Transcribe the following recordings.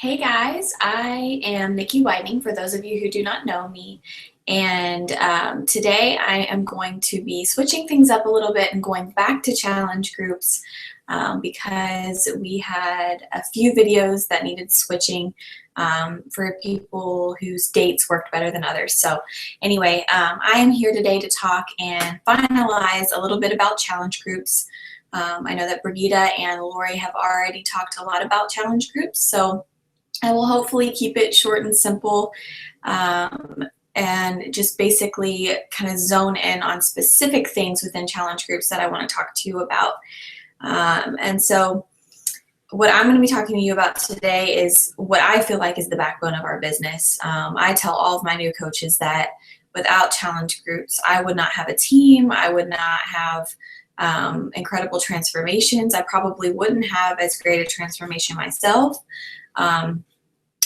Hey guys, I am Nikki Whiting for those of you who do not know me. And today I am going to be switching things up a little bit and going back to challenge groups because we had a few videos that needed switching for people whose dates worked better than others. So anyway, I am here today to talk and finalize a little bit about challenge groups. I know that Brigida and Lori have already talked a lot about challenge groups, so I will hopefully keep it short and simple and just basically kind of zone in on specific things within challenge groups that I want to talk to you about. And so what I'm going to be talking to you about today is what I feel like is the backbone of our business. I tell all of my new coaches that without challenge groups, I would not have a team. I would not have incredible transformations. I probably wouldn't have as great a transformation myself.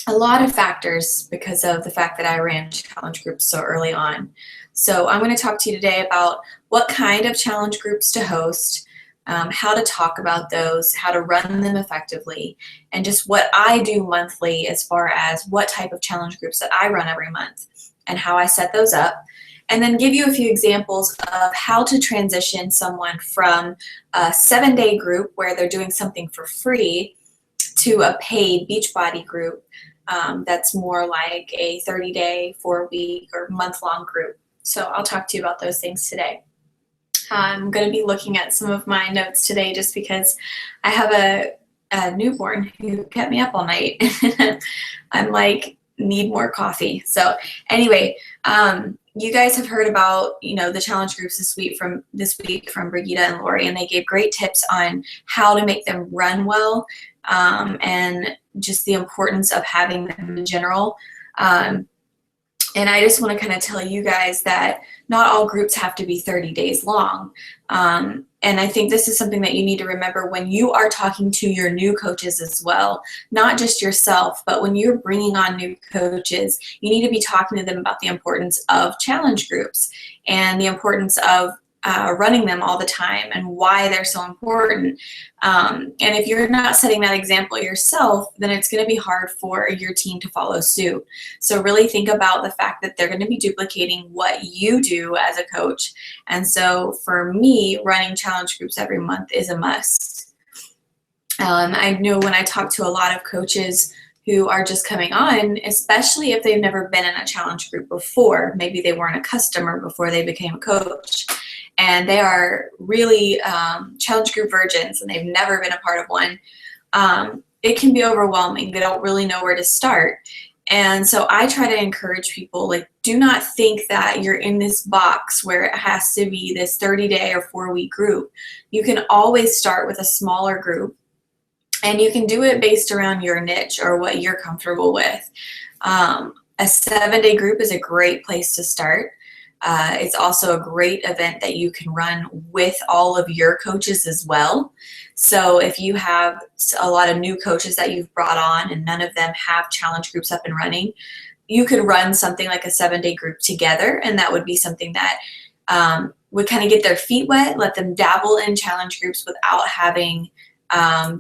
A lot of factors because of the fact that I ran challenge groups so early on. So I'm going to talk to you today about what kind of challenge groups to host, how to talk about those, how to run them effectively, and just what I do monthly as far as what type of challenge groups that I run every month and how I set those up. And then give you a few examples of how to transition someone from a 7-day group where they're doing something for free to a paid Beachbody group that's more like a 30-day, 4-week, or month-long group. So I'll talk to you about those things today. I'm going to be looking at some of my notes today just because I have a newborn who kept me up all night. I'm like, need more coffee. So anyway, you guys have heard about, the challenge groups this week from Brigida and Lori, and they gave great tips on how to make them run well, and just the importance of having them in general. And I just want to kind of tell you guys that not all groups have to be 30 days long. And I think this is something that you need to remember when you are talking to your new coaches as well, not just yourself, but when you're bringing on new coaches, you need to be talking to them about the importance of challenge groups and the importance of running them all the time and why they're so important. And if you're not setting that example yourself, then it's going to be hard for your team to follow suit. So really think about the fact that they're going to be duplicating what you do as a coach. And so for me, running challenge groups every month is a must. I know when I talk to a lot of coaches who are just coming on, especially if they've never been in a challenge group before, maybe they weren't a customer before they became a coach, and they are really challenge group virgins and they've never been a part of one, it can be overwhelming. They don't really know where to start. And so I try to encourage people, like, do not think that you're in this box where it has to be this 30-day or 4-week group. You can always start with a smaller group, and you can do it based around your niche or what you're comfortable with. A 7-day group is a great place to start. It's also a great event that you can run with all of your coaches as well. So if you have a lot of new coaches that you've brought on and none of them have challenge groups up and running, you could run something like a 7-day group together, and that would be something that would kind of get their feet wet, let them dabble in challenge groups without having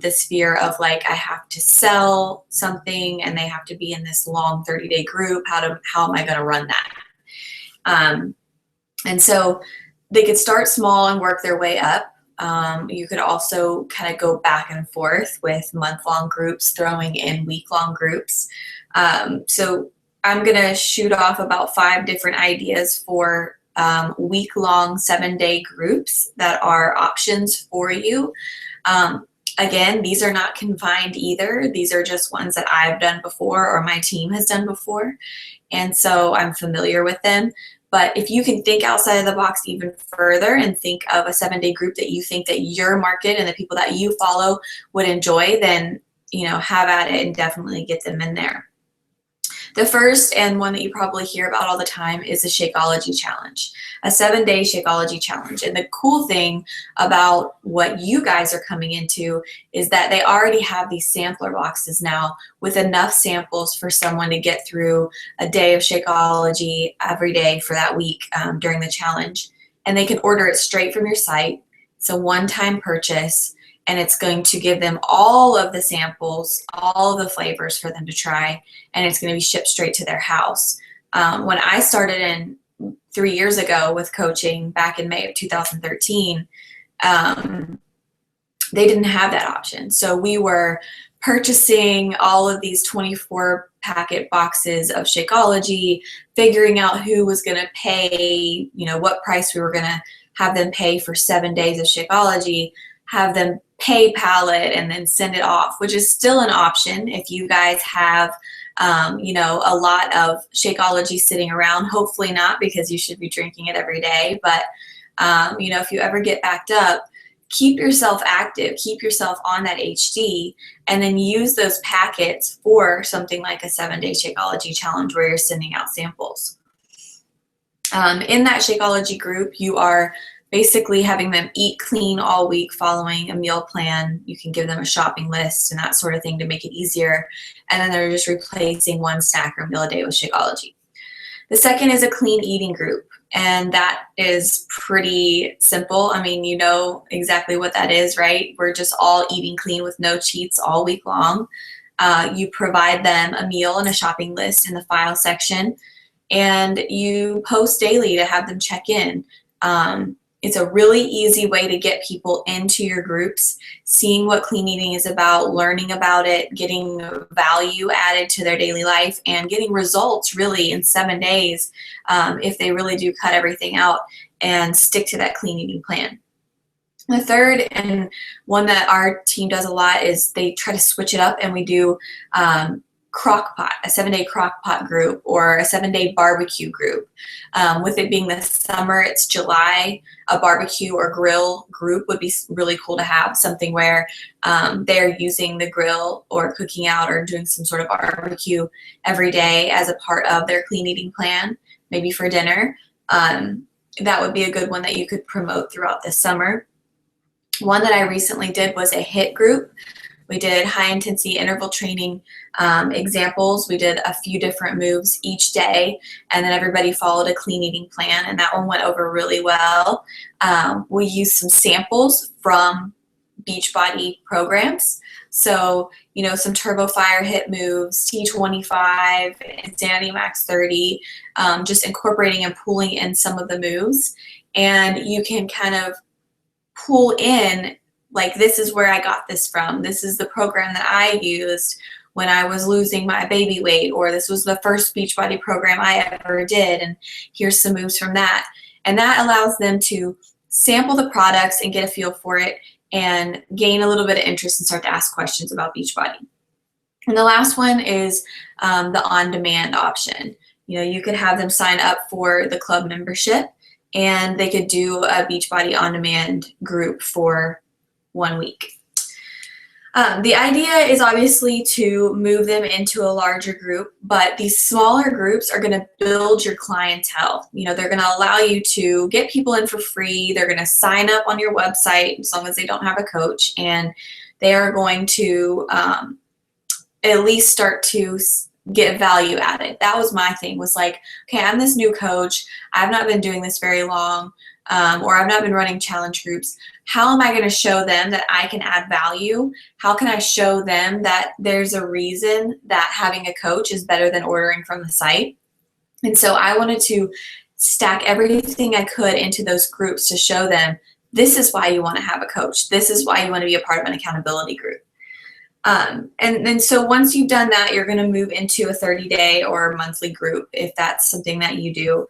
this fear of, like, I have to sell something and they have to be in this long 30-day group. How am I going to run that? And so they could start small and work their way up. You could also kind of go back and forth with month-long groups, throwing in week-long groups. So I'm going to shoot off about 5 different ideas for week-long 7-day groups that are options for you. Again, these are not confined either. These are just ones that I've done before or my team has done before. And so I'm familiar with them. But if you can think outside of the box even further and think of a 7-day group that you think that your market and the people that you follow would enjoy, then, have at it and definitely get them in there. The first, and one that you probably hear about all the time, is the Shakeology Challenge, a 7-day Shakeology Challenge. And the cool thing about what you guys are coming into is that they already have these sampler boxes now with enough samples for someone to get through a day of Shakeology every day for that week during the challenge. And they can order it straight from your site. It's a one-time purchase. and it's going to give them all of the samples, all of the flavors for them to try, and it's going to be shipped straight to their house. When I started in 3 years ago with coaching back in May of 2013, they didn't have that option. So we were purchasing all of these 24 packet boxes of Shakeology, figuring out who was going to pay, what price we were going to have them pay for 7 days of Shakeology, have them PayPal it, and then send it off, which is still an option if you guys have a lot of Shakeology sitting around. Hopefully not, because you should be drinking it every day. But, if you ever get backed up, keep yourself active, keep yourself on that HD, and then use those packets for something like a 7-day Shakeology challenge where you're sending out samples. In that Shakeology group, you are basically having them eat clean all week following a meal plan. You can give them a shopping list and that sort of thing to make it easier. And then they're just replacing one snack or meal a day with Shakeology. The second is a clean eating group, and that is pretty simple. I mean, you know exactly what that is, right? We're just all eating clean with no cheats all week long. You provide them a meal and a shopping list in the file section, and you post daily to have them check in. It's a really easy way to get people into your groups, seeing what clean eating is about, learning about it, getting value added to their daily life, and getting results really in 7 days if they really do cut everything out and stick to that clean eating plan. The third, and one that our team does a lot, is they try to switch it up, and we do crock-pot, a 7-day crock-pot group, or a 7-day barbecue group. With it being the summer, it's July, a barbecue or grill group would be really cool to have, something where they're using the grill or cooking out or doing some sort of barbecue every day as a part of their clean eating plan, maybe for dinner. That would be a good one that you could promote throughout the summer. One that I recently did was a HIIT group. We did high intensity interval training examples. We did a few different moves each day, and then everybody followed a clean eating plan, and that one went over really well. We used some samples from Beachbody programs. So, some Turbo Fire HIIT moves, T25, Insanity Max 30, just incorporating and pulling in some of the moves. And you can kind of pull in, like, this is where I got this from. This is the program that I used when I was losing my baby weight, or this was the first Beachbody program I ever did, and here's some moves from that. And that allows them to sample the products and get a feel for it and gain a little bit of interest and start to ask questions about Beachbody. And the last one is the on-demand option. You could have them sign up for the club membership, and they could do a Beachbody on-demand group for 1 week. The idea is obviously to move them into a larger group, but these smaller groups are going to build your clientele. They're going to allow you to get people in for free. They're going to sign up on your website as long as they don't have a coach, and they are going to at least start to get value added. That was my thing, was like, okay, I'm this new coach. I've not been doing this very long, or I've not been running challenge groups. How am I going to show them that I can add value? How can I show them that there's a reason that having a coach is better than ordering from the site? And so I wanted to stack everything I could into those groups to show them, this is why you want to have a coach. This is why you want to be a part of an accountability group. And so once you've done that, you're going to move into a 30-day or monthly group if that's something that you do.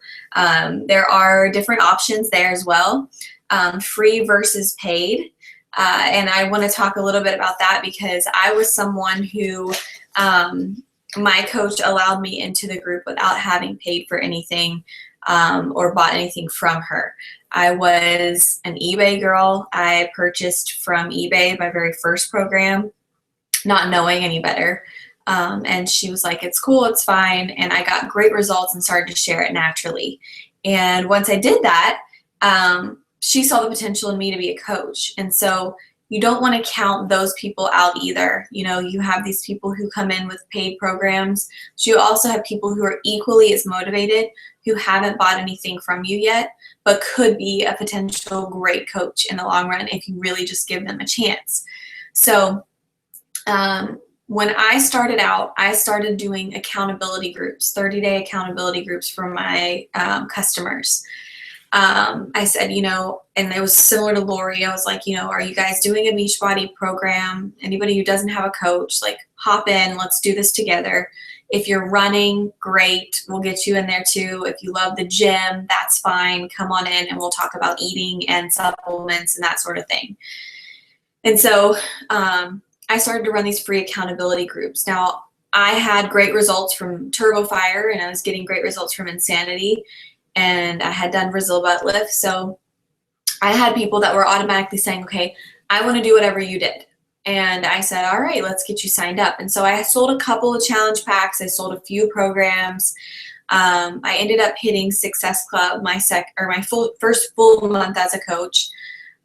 There are different options there as well, free versus paid. And I want to talk a little bit about that, because I was someone who my coach allowed me into the group without having paid for anything or bought anything from her. I was an eBay girl. I purchased from eBay my very first program, not knowing any better. And she was like, it's cool, it's fine. And I got great results and started to share it naturally. And once I did that, she saw the potential in me to be a coach. And so you don't want to count those people out either. You have these people who come in with paid programs. But you also have people who are equally as motivated who haven't bought anything from you yet, but could be a potential great coach in the long run if you really just give them a chance. So when I started out, I started doing accountability groups, 30-day accountability groups for my customers. I said, and it was similar to Lori. I was like, are you guys doing a Beachbody program? Anybody who doesn't have a coach, like, hop in, let's do this together. If you're running, great, we'll get you in there too. If you love the gym, that's fine. Come on in and we'll talk about eating and supplements and that sort of thing. And so I started to run these free accountability groups. Now, I had great results from TurboFire, and I was getting great results from Insanity, and I had done Brazil butt lift. So I had people that were automatically saying, okay, I want to do whatever you did. And I said, all right, let's get you signed up. And so I sold a couple of challenge packs. I sold a few programs. I ended up hitting Success Club my first full month as a coach.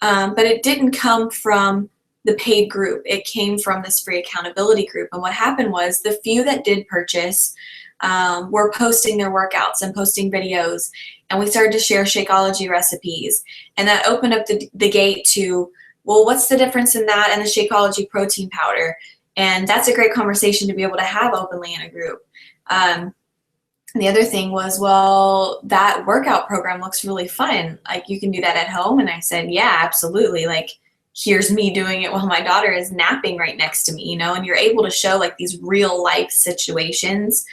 But it didn't come from the paid group. It came from this free accountability group. And what happened was the few that did purchase were posting their workouts and posting videos. And we started to share Shakeology recipes. And that opened up the gate to, well, what's the difference in that and the Shakeology protein powder? And that's a great conversation to be able to have openly in a group. The other thing was, well, that workout program looks really fun. Like, you can do that at home. And I said, yeah, absolutely. Like, here's me doing it while my daughter is napping right next to me, and you're able to show like these real life situations.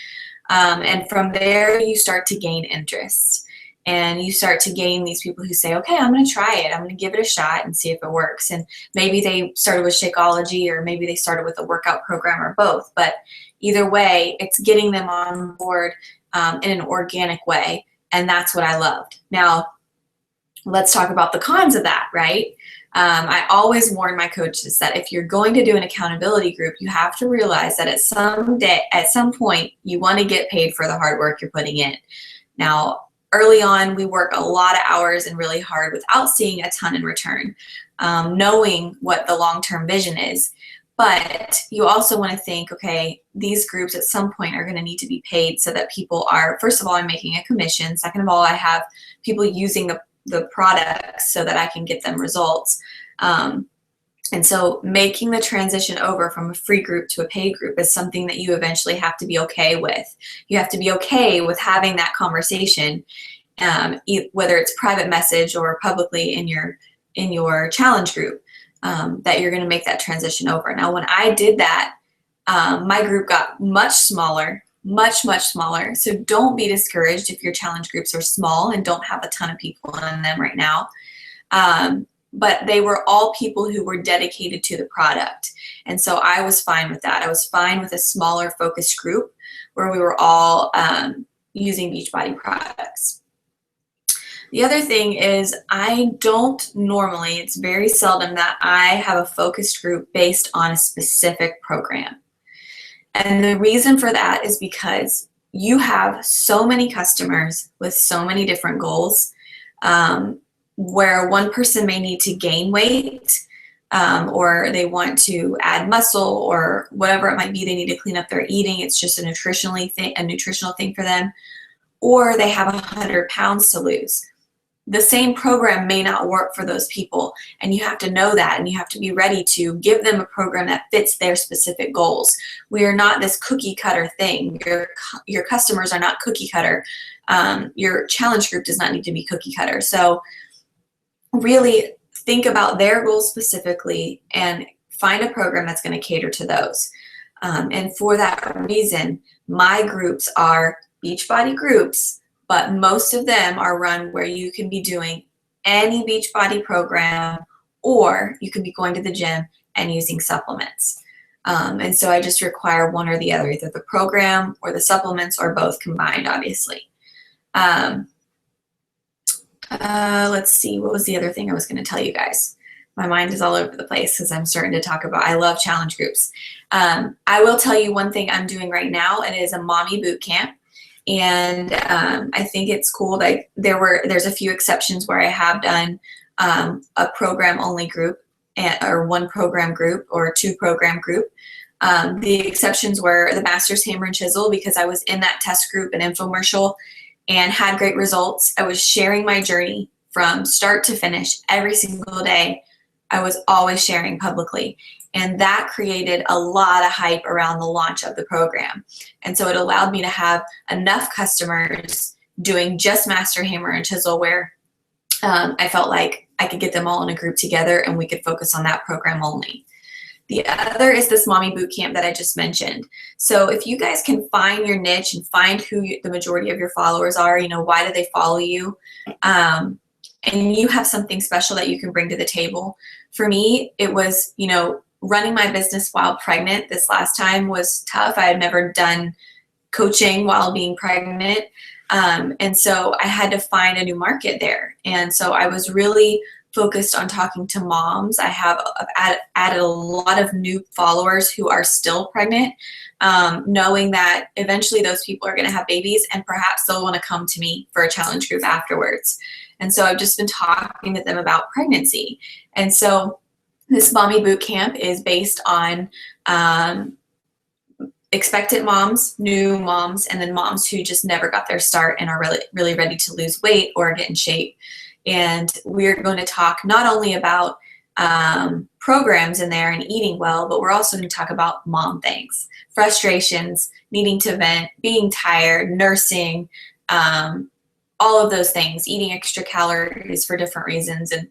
And from there, you start to gain interest. And you start to gain these people who say, okay, I'm going to try it. I'm going to give it a shot and see if it works. And maybe they started with Shakeology, or maybe they started with a workout program, or both. But either way, it's getting them on board in an organic way. And that's what I loved. Now, let's talk about the cons of that, right? I always warn my coaches that if you're going to do an accountability group, you have to realize that at some point, you want to get paid for the hard work you're putting in. Now, early on, we work a lot of hours and really hard without seeing a ton in return, knowing what the long-term vision is. But you also want to think, okay, these groups at some point are going to need to be paid so that people are, first of all, I'm making a commission. Second of all, I have people using the products so that I can get them results. And so making the transition over from a free group to a paid group is something that you eventually have to be okay with. You have to be okay with having that conversation, whether it's private message or publicly in your challenge group, that you're going to make that transition over. Now, when I did that, my group got much smaller, much smaller. So don't be discouraged if your challenge groups are small and don't have a ton of people in them right now. But they were all people who were dedicated to the product. And so I was fine with that. I was fine with a smaller focused group where we were all using Beachbody products. The other thing is, I don't normally, it's very seldom that I have a focused group based on a specific program. And the reason for that is because you have so many customers with so many different goals, where one person may need to gain weight, or they want to add muscle, or whatever it might be, they need to clean up their eating. It's just a nutritional thing for them, or they have 100 pounds to lose. The same program may not work for those people, and you have to know that, and you have to be ready to give them a program that fits their specific goals. We are not this cookie cutter thing. Your customers are not cookie cutter. Your challenge group does not need to be cookie cutter. So really think about their goals specifically and find a program that's going to cater to those. And for that reason, my groups are Beachbody groups, but most of them are run where you can be doing any Beachbody program, or you can be going to the gym and using supplements. And so I just require one or the other, either the program or the supplements, or both combined, obviously. Let's see, what was the other thing I was going to tell you guys? My mind is all over the place because I'm starting to talk about, I love challenge groups. I will tell you one thing I'm doing right now. It is a mommy boot camp. And I think it's cool that there's a few exceptions where I have done a program only group, or one program group, or two program group. The exceptions were the Masters Hammer and Chisel, because I was in that test group and infomercial, and had great results. I was sharing my journey from start to finish every single day. I was always sharing publicly. And that created a lot of hype around the launch of the program. And so it allowed me to have enough customers doing just Master Hammer and Chisel where I felt like I could get them all in a group together and we could focus on that program only. The other is this Mommy Bootcamp that I just mentioned. So if you guys can find your niche and find who the majority of your followers are, why do they follow you? And you have something special that you can bring to the table. For me, it was, running my business while pregnant. This last time was tough. I had never done coaching while being pregnant. And so I had to find a new market there. And so I was really focused on talking to moms. I have added a lot of new followers who are still pregnant, knowing that eventually those people are going to have babies and perhaps they'll want to come to me for a challenge group afterwards. And so I've just been talking to them about pregnancy. And so this Mommy Bootcamp is based on expectant moms, new moms, and then moms who just never got their start and are really, really ready to lose weight or get in shape. And we're going to talk not only about programs in there and eating well, but we're also going to talk about mom things, frustrations, needing to vent, being tired, nursing, all of those things, eating extra calories for different reasons, and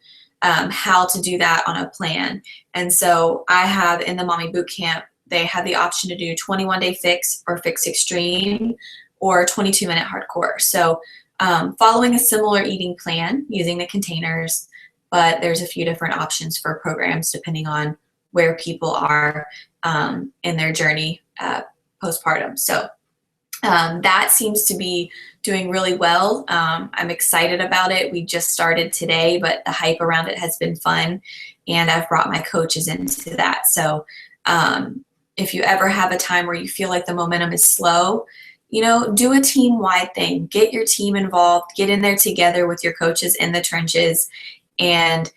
how to do that on a plan. And so I have in the Mommy Bootcamp, they have the option to do 21-day fix or fix extreme or 22-minute hardcore. So following a similar eating plan using the containers, but there's a few different options for programs depending on where people are in their journey postpartum. So that seems to be doing really well. I'm excited about it. We just started today, but the hype around it has been fun, and I've brought my coaches into that. So if you ever have a time where you feel like the momentum is slow, do a team-wide thing. Get your team involved. Get in there together with your coaches in the trenches and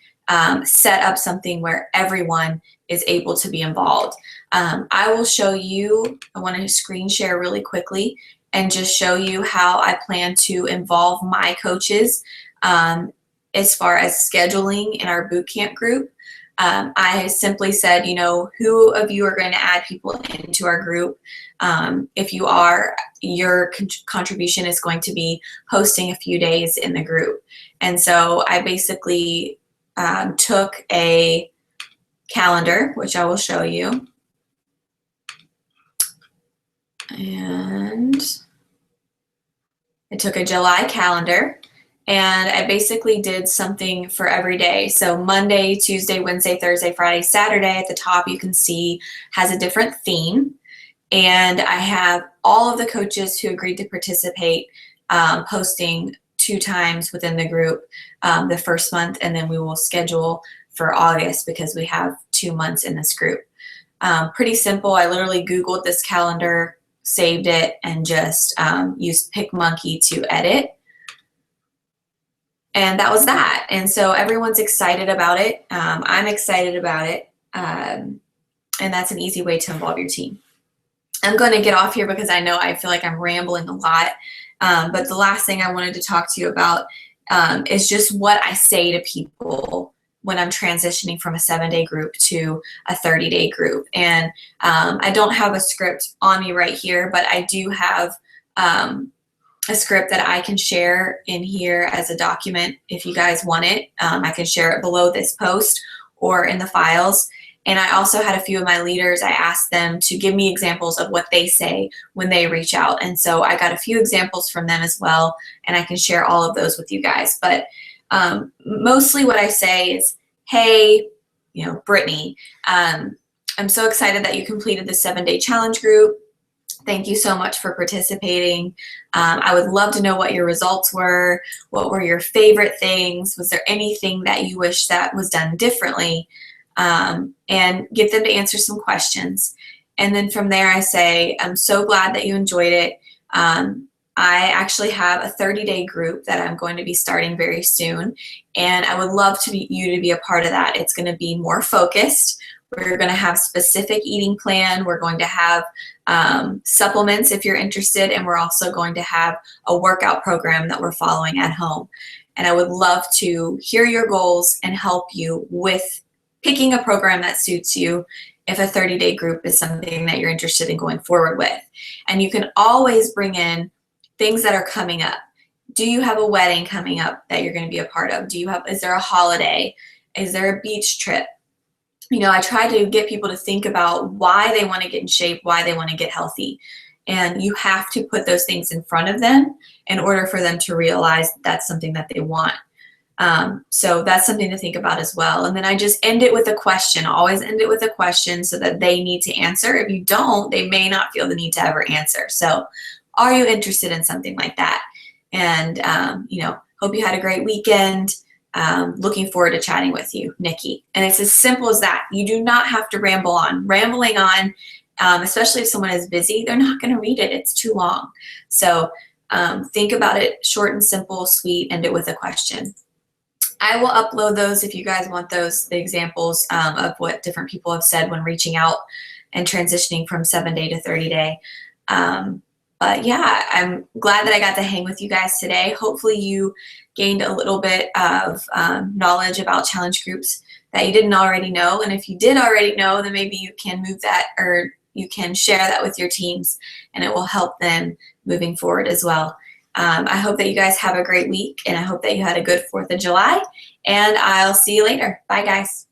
set up something where everyone is able to be involved. I will show you, I want to screen share really quickly and just show you how I plan to involve my coaches as far as scheduling in our bootcamp group. I simply said, who of you are going to add people into our group? If you are, your contribution is going to be hosting a few days in the group. And so I basically took a calendar, which I will show you. And I took a July calendar. And I basically did something for every day. So Monday, Tuesday, Wednesday, Thursday, Friday, Saturday at the top you can see has a different theme. And I have all of the coaches who agreed to participate posting 2 times within the group the first month, and then we will schedule for August because we have 2 months in this group. Pretty simple. I literally Googled this calendar, saved it, and just used PicMonkey to edit. And that was that. And so everyone's excited about it. I'm excited about it. And that's an easy way to involve your team. I'm going to get off here because I feel like I'm rambling a lot. But the last thing I wanted to talk to you about is just what I say to people when I'm transitioning from a 7-day group to a 30-day group. And I don't have a script on me right here, but I do have a script that I can share in here as a document if you guys want it. I can share it below this post or in the files. And I also had a few of my leaders, I asked them to give me examples of what they say when they reach out. And so I got a few examples from them as well, and I can share all of those with you guys. But mostly what I say is, hey, Brittany, I'm so excited that you completed the 7-day challenge group. Thank you so much for participating. I would love to know what your results were. What were your favorite things? Was there anything that you wish that was done differently? And get them to answer some questions. And then from there I say, I'm so glad that you enjoyed it. I actually have a 30-day group that I'm going to be starting very soon. And I would love you to be a part of that. It's going to be more focused. We're going to have specific eating plan. We're going to have supplements if you're interested, and we're also going to have a workout program that we're following at home. And I would love to hear your goals and help you with picking a program that suits you if a 30-day group is something that you're interested in going forward with. And you can always bring in things that are coming up. Do you have a wedding coming up that you're going to be a part of? Is there a holiday? Is there a beach trip? You know, I try to get people to think about why they want to get in shape, why they want to get healthy. And you have to put those things in front of them in order for them to realize that's something that they want. So that's something to think about as well. And then I just end it with a question. Always end it with a question so that they need to answer. If you don't, they may not feel the need to ever answer. So are you interested in something like that? And, you know, hope you had a great weekend. Looking forward to chatting with you, Nikki. And it's as simple as that. You do not have to ramble on. Rambling on, especially if someone is busy, they're not going to read it. It's too long. So think about it short and simple, sweet, end it with a question. I will upload those if you guys want those, the examples of what different people have said when reaching out and transitioning from 7-day to 30-day. But yeah, I'm glad that I got to hang with you guys today. Hopefully you gained a little bit of knowledge about challenge groups that you didn't already know. And if you did already know, then maybe you can move that, or you can share that with your teams, and it will help them moving forward as well. I hope that you guys have a great week, and I hope that you had a good 4th of July, and I'll see you later. Bye, guys.